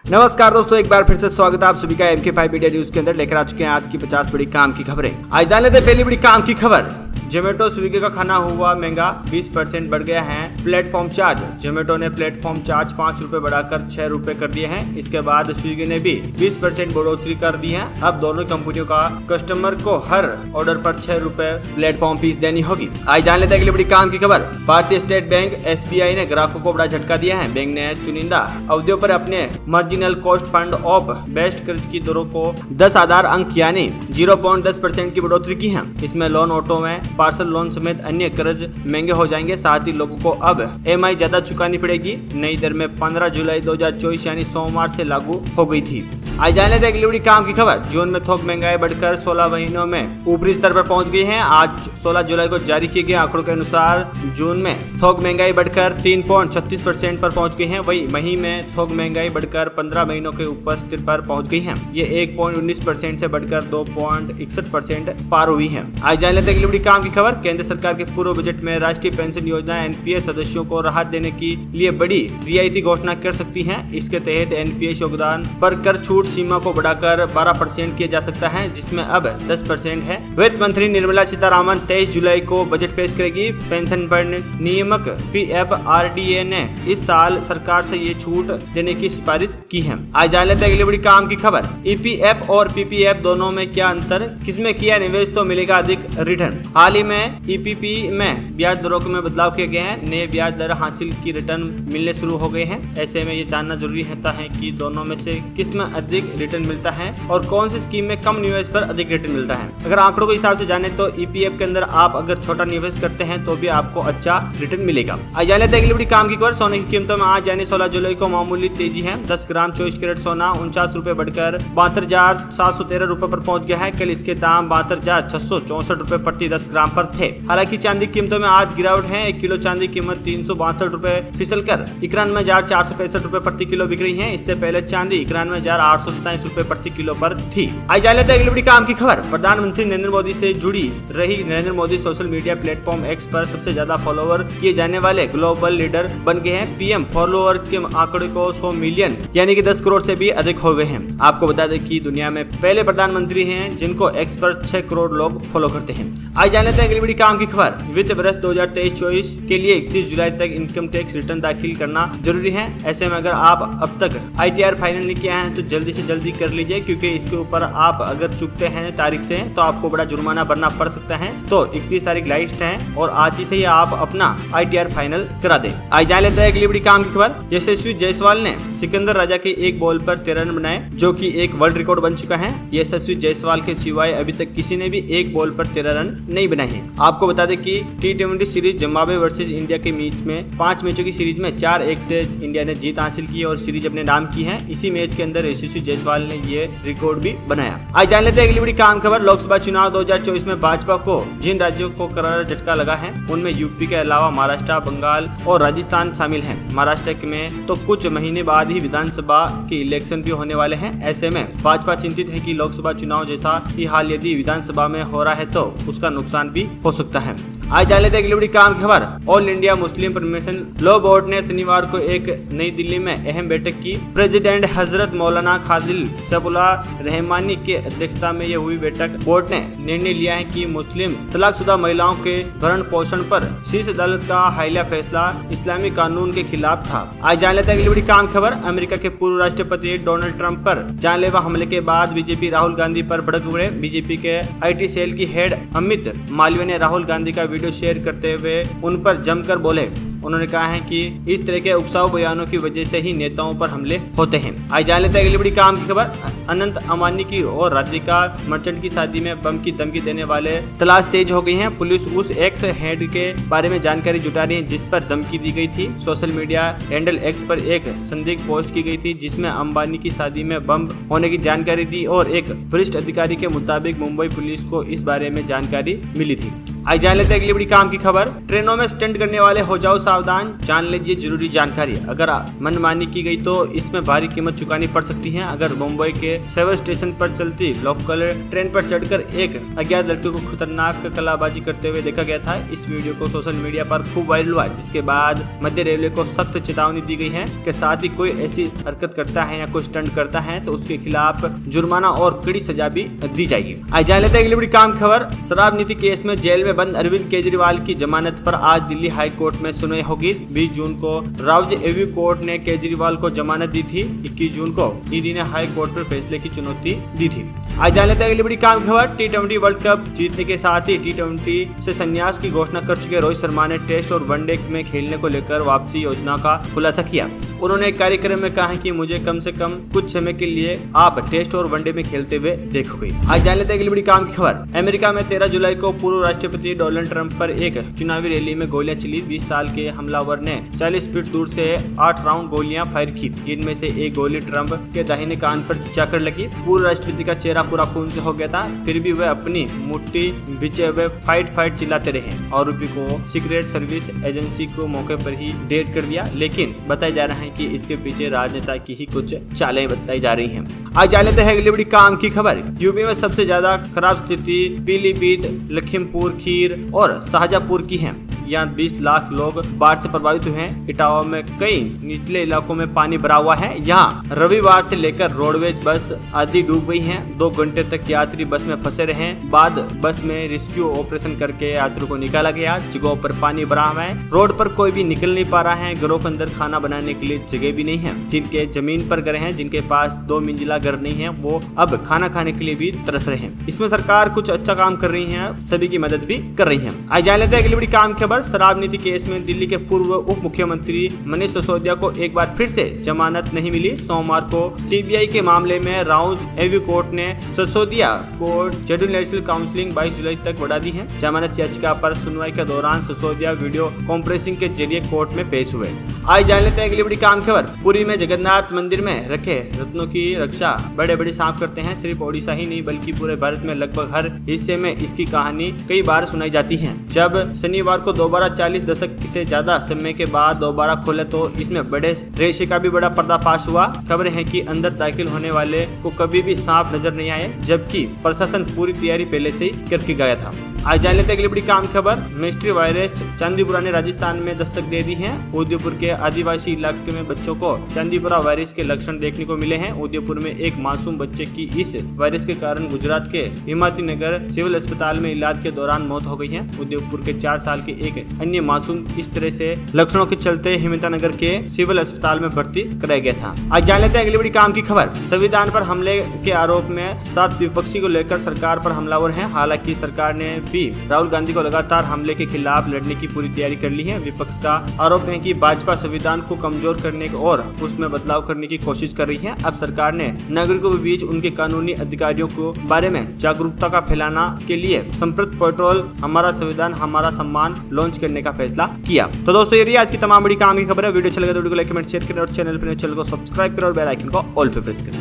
नमस्कार दोस्तों, एक बार फिर से स्वागत है आप सभी का MK5 मीडिया न्यूज के अंदर। लेकर आ चुके हैं आज की 50 बड़ी काम की खबरें। आज जान लेते हैं पहली बड़ी काम की खबर। जोमेटो स्विगी का खाना हुआ महंगा, 20% बढ़ गया है प्लेटफॉर्म चार्ज। जोमेटो ने प्लेटफॉर्म चार्ज 5 रुपए बढ़ाकर 6 रुपए कर दिए हैं। इसके बाद स्विगी ने भी 20% बढ़ोतरी कर दी है। अब दोनों कंपनियों का कस्टमर को हर ऑर्डर पर 6 रुपए प्लेटफॉर्म फीस देनी होगी। आज जान लेते हैं अगली बड़ी काम की खबर। भारतीय स्टेट बैंक SBI ने ग्राहकों को बड़ा झटका दिया है। बैंक ने चुनिंदा अवधियों पर अपने marginal cost fund of best कर्ज की दरों को 10 आधार अंक यानी 0.10% की बढ़ोतरी की है। इसमें लोन, ऑटो में पार्सल लोन समेत अन्य कर्ज महंगे हो जाएंगे। साथ ही लोगों को अब EMI ज्यादा चुकानी पड़ेगी। नई दर में 15 जुलाई 2024 यानी सोमवार से लागू हो गई थी। आज जान लेते हैं अगली बड़ी काम की खबर। जून में थोक महंगाई बढ़कर 16 महीनों में ऊपरी स्तर पर पहुंच गई है। आज 16 जुलाई को जारी किए गए आंकड़ों के अनुसार जून में थोक महंगाई बढ़कर 3.36% पर पहुंच गई है। वही मई में थोक महंगाई बढ़कर 15 महीनों के ऊपर स्तर पर पहुंच गई है। ये 1.19% से बढ़कर 2.61% पार हुई है। आज जान लेते हैं अगली बड़ी काम की खबर। केंद्र सरकार के पूर्व बजट में राष्ट्रीय पेंशन योजना NPS सदस्यों को राहत देने के लिए बड़ी रियायती घोषणा कर सकती है। इसके तहत NPS योगदान पर कर छूट सीमा को बढ़ाकर 12% किया जा सकता है, जिसमें अब 10% है। वित्त मंत्री निर्मला सीतारामन 23 जुलाई को बजट पेश करेगी। पेंशन फंड नियामक PFRDA ने इस साल सरकार से ये छूट देने की सिफारिश की है। आज जान लेते हैं अगली बड़ी काम की खबर। EPF और PPF दोनों में क्या अंतर, किसमें किया निवेश तो मिलेगा अधिक रिटर्न। हाल ही में EPP में ब्याज दरों में बदलाव किए गए हैं। नए ब्याज दर हासिल की रिटर्न मिलने शुरू हो गए हैं। ऐसे में ये जानना जरूरी होता है कि दोनों में से किसमें अधिक रिटर्न मिलता है और कौन सी स्कीम में कम निवेश पर अधिक रिटर्न मिलता है। अगर आंकड़ों के हिसाब से जाने तो EPF के अंदर आप अगर छोटा निवेश करते हैं तो भी आपको अच्छा रिटर्न मिलेगा। आज जान लेते हैं अगली बड़ी काम की खबर। सोने की कीमतों में आज यानी 16 जुलाई को मामूली तेजी है। 10 ग्राम 24 कैरेट सोना 49 रुपए बढ़कर 72,713 रुपए पर पहुंच गया है। कल इसके दाम 72,664 रुपए प्रति 10 ग्राम पर थे। हालांकि चांदी कीमतों में आज गिरावट है। 1 किलो चांदी कीमत 362 रुपए फिसल कर 91,465 रुपए प्रति किलो बिक रही है। इससे पहले चांदी 91,827 रुपए प्रति किलो पर थी। आज जान लेते हैं अगली बड़ी काम की खबर। प्रधानमंत्री नरेंद्र मोदी से जुड़ी रही Narendra Modi social media platform X पर सबसे ज्यादा फॉलोवर किए जाने वाले ग्लोबल लीडर बन गए हैं। PM फॉलोअर के आंकड़े को 100 मिलियन यानी कि 10 करोड़ से भी अधिक हो गए हैं। आपको बता दें कि दुनिया में पहले प्रधानमंत्री हैं जिनको X पर 6 करोड़ लोग फॉलो करते हैं। आज जान लेते हैं अगली बड़ी काम की खबर। वित्त वर्ष 2023-24 के लिए 31 जुलाई तक इनकम टैक्स रिटर्न दाखिल करना जरूरी है। ऐसे में अगर आप अब तक ITR फाइनल नहीं किया है तो जल्दी से जल्दी कर लीजिए, क्योंकि इसके ऊपर आप अगर चुकते हैं तारीख से तो आपको बड़ा जुर्माना भरना पड़ सकता है। तो 31 तारीख लास्ट है और आज ही से ही आप अपना ITR फाइनल करा दें। आज जान लेते हैं अगली बड़ी काम की खबर। यशस्वी जायसवाल ने सिकंदर राजा के एक बॉल पर 13 रन बनाए, जो कि एक वर्ल्ड रिकॉर्ड बन चुका है। यशस्वी जायसवाल के सिवाय अभी तक किसी ने भी एक बॉल पर 13 रन नहीं बनाए हैं। आपको बता दें कि T20 series Zimbabwe versus India के बीच में 5 मैचों की सीरीज में 4-1 से इंडिया ने जीत हासिल की और सीरीज अपने नाम की है। इसी मैच के अंदर यशस्वी जायसवाल ने ये रिकॉर्ड भी बनाया। आज जान लेते हैं अगली बड़ी काम खबर। लोकसभा चुनाव 2024 में भाजपा को जिन राज्यों को करारा झटका लगा है उनमें यूपी के अलावा महाराष्ट्र, बंगाल और राजस्थान शामिल हैं। महाराष्ट्र में तो कुछ महीने बाद ही विधानसभा के इलेक्शन भी होने वाले हैं। ऐसे में भाजपा चिंतित है कि लोकसभा चुनाव जैसा ही हाल यदि विधानसभा में हो रहा है तो उसका नुकसान भी हो सकता है। आज जान लेते हैं अगली बड़ी काम खबर। All India Muslim permission law board ने शनिवार को एक नई दिल्ली में अहम बैठक की। प्रेसिडेंट हजरत मौलाना खादिल सैफुल्लाह रहमानी के अध्यक्षता में यह हुई बैठक। बोर्ड ने निर्णय लिया है कि मुस्लिम तलाकशुदा महिलाओं के भरण पोषण पर शीर्ष अदालत का हालिया फैसला इस्लामी कानून के खिलाफ था। आज जान लेते हैं अगली बड़ी काम खबर। अमेरिका के पूर्व राष्ट्रपति डोनाल्ड ट्रंप पर जानलेवा हमले के बाद बीजेपी राहुल गांधी पर भड़क उठे। बीजेपी के IT सेल की हेड अमित मालवीय ने राहुल गांधी का वीडियो शेयर करते हुए उन पर जमकर बोले। उन्होंने कहा है कि इस तरह के उकसाऊ बयानों की वजह से ही नेताओं पर हमले होते हैं। आज जान लेते हैं अगली बड़ी काम की खबर। अनंत अंबानी की और राधिका मर्चेंट की शादी में बम की धमकी देने वाले तलाश तेज हो गई है। पुलिस उस एक्स हेड के बारे में जानकारी जुटा रही है जिस पर धमकी दी गई थी। सोशल मीडिया हैंडल X पर एक संदिग्ध पोस्ट की गई थी जिसमें अंबानी की शादी में बम होने की जानकारी दी और एक वरिष्ठ अधिकारी के मुताबिक मुंबई पुलिस को इस बारे में जानकारी मिली थी। आज जान लेते हैं अगली बड़ी काम की खबर। ट्रेनों में स्टंट करने वाले हो जाओ सावधान, जान लीजिए जरूरी जानकारी। अगर मनमानी की गई तो इसमें भारी कीमत चुकानी पड़ सकती है। अगर मुंबई के सेवर स्टेशन पर चलती लोकल ट्रेन पर चढ़कर एक अज्ञात लड़के को खतरनाक कलाबाजी करते हुए देखा गया था। इस वीडियो को सोशल मीडिया पर खूब वायरल हुआ, जिसके बाद मध्य रेलवे को सख्त चेतावनी दी गई है कि साथ ही कोई ऐसी हरकत करता है या कोई स्टंट करता है तो उसके खिलाफ जुर्माना और कड़ी सजा भी दी जाएगी। आज जान लेते हैं अगली बड़ी काम खबर। शराब नीति केस में जेल में बंद अरविंद केजरीवाल की जमानत पर आज दिल्ली हाई कोर्ट में सुनवाई होगी। 20 जून को राउज एवेन्यू कोर्ट ने केजरीवाल को जमानत दी थी। 21 जून को ईडी ने हाई कोर्ट पर फैसले की चुनौती दी थी। आज जान लेते हैं अगली बड़ी काम खबर। T20 वर्ल्ड कप जीतने के साथ ही T20 से संन्यास की घोषणा कर चुके रोहित शर्मा ने टेस्ट और वनडे में खेलने को लेकर वापसी योजना का खुलासा किया। उन्होंने एक कार्यक्रम में कहा कि मुझे कम से कम कुछ समय के लिए आप टेस्ट और वनडे में खेलते हुए देखोगे। आज जान लेते हैं अगली बड़ी काम की खबर। अमेरिका में 13 जुलाई को पूर्व राष्ट्रपति डोनाल्ड ट्रंप पर एक चुनावी रैली में गोलियां चली। 20 साल के हमलावर ने 40 फीट दूर से 8 राउंड गोलियां फायर की। इनमें से एक गोली ट्रंप के दाहिने कान पर जाकर लगी। पूर्व राष्ट्रपति का चेहरा पूरा खून से हो गया था, फिर भी वह अपनी मुट्ठी बिचे हुए फाइट चिल्लाते रहे। आरोपी को सीक्रेट सर्विस एजेंसी को मौके पर ही ढेर कर दिया, लेकिन बताया जा रहा है कि इसके पीछे राजनेता की ही कुछ चालें बताई जा रही हैं। आज जान लेते हैं अगली बड़ी काम की खबर। यूपी में सबसे ज्यादा खराब स्थिति पीलीभीत, लखीमपुर खीर और शाहजहांपुर की है। यहाँ 20 लाख लोग बाढ़ से प्रभावित हुए हैं। इटावा में कई निचले इलाकों में पानी भरा हुआ है। यहाँ रविवार से लेकर रोडवेज बस आदि डूब गई हैं। 2 घंटे तक यात्री बस में फंसे रहे। बाद बस में रेस्क्यू ऑपरेशन करके यात्रियों को निकाला गया। जगहों पर पानी भरा हुआ है। रोड पर कोई भी निकल नहीं पा रहा है। घरों के अंदर खाना बनाने के लिए जगह भी नहीं है। जिनके जमीन पर घर हैं, जिनके पास 2 मंजिला घर नहीं है, वो अब खाना खाने के लिए भी तरस रहे हैं। इसमें सरकार कुछ अच्छा काम कर रही है, सभी की मदद भी कर रही है। आज जान लेते हैं अगली बड़ी काम खबर। शराब नीति केस में दिल्ली के पूर्व उप मुख्यमंत्री मनीष सिसोदिया को एक बार फिर से जमानत नहीं मिली। सोमवार को सीबीआई के मामले में राउज एवेन्यू कोर्ट ने सिसोदिया को जुडिशियल काउंसलिंग 22 जुलाई तक बढ़ा दी है। जमानत याचिका पर सुनवाई के दौरान सिसोदिया वीडियो कॉन्फ्रेंसिंग के जरिए कोर्ट में पेश हुए। आज जान लेते हैं अगली बड़ी काम खबर। पुरी में जगन्नाथ मंदिर में रखे रत्नों की रक्षा बड़े बड़े सांप करते हैं। सिर्फ ओडिशा ही नहीं बल्कि पूरे भारत में लगभग हर हिस्से में इसकी कहानी कई बार सुनाई जाती है। जब शनिवार को दोबारा 40 दशक से ज्यादा समय के बाद दोबारा खोले तो इसमें बड़े रहस्य का भी बड़ा पर्दाफाश हुआ। खबर है कि अंदर दाखिल होने वाले को कभी भी सांप नजर नहीं आए, जबकि प्रशासन पूरी तैयारी पहले से ही करके गया था। आज जान लेते हैं अगली बड़ी काम खबर। मिस्ट्री वायरस चांदीपुरा ने राजस्थान में दस्तक दे दी है। उदयपुर के आदिवासी इलाके में बच्चों को चांदीपुरा वायरस के लक्षण देखने को मिले हैं। उदयपुर में एक मासूम बच्चे की इस वायरस के कारण गुजरात के हिमायती नगर सिविल अस्पताल में इलाज के दौरान मौत हो गई है। उदयपुर के 4 साल के एक अन्य मासूम इस तरह से लक्षणों के चलते हिमायतनगर के सिविल अस्पताल में भर्ती कराया गया था। आज जान लेते हैं अगली बड़ी काम की खबर। संविधान पर हमले के आरोप में 7 विपक्षी को लेकर सरकार पर हमलावर हैं। हालांकि सरकार ने भी राहुल गांधी को लगातार हमले के खिलाफ लड़ने की पूरी तैयारी कर ली है। विपक्ष का आरोप है कि भाजपा संविधान को कमजोर करने और उसमें बदलाव करने की कोशिश कर रही है। अब सरकार ने नागरिकों के बीच उनके कानूनी अधिकारियों को बारे में जागरूकता का फैलाना के लिए संपर्क पेट्रोल हमारा संविधान हमारा सम्मान लॉन्च करने का फैसला किया। तो दोस्तों ये आज की तमाम बड़ी काम की खबर है। वीडियो अच्छा लगा तो वीडियो को लाइक कमेंट शेयर करें और चैनल पर चैनल को सब्सक्राइब करें और बेल आइकन को ऑल पे प्रेस करें।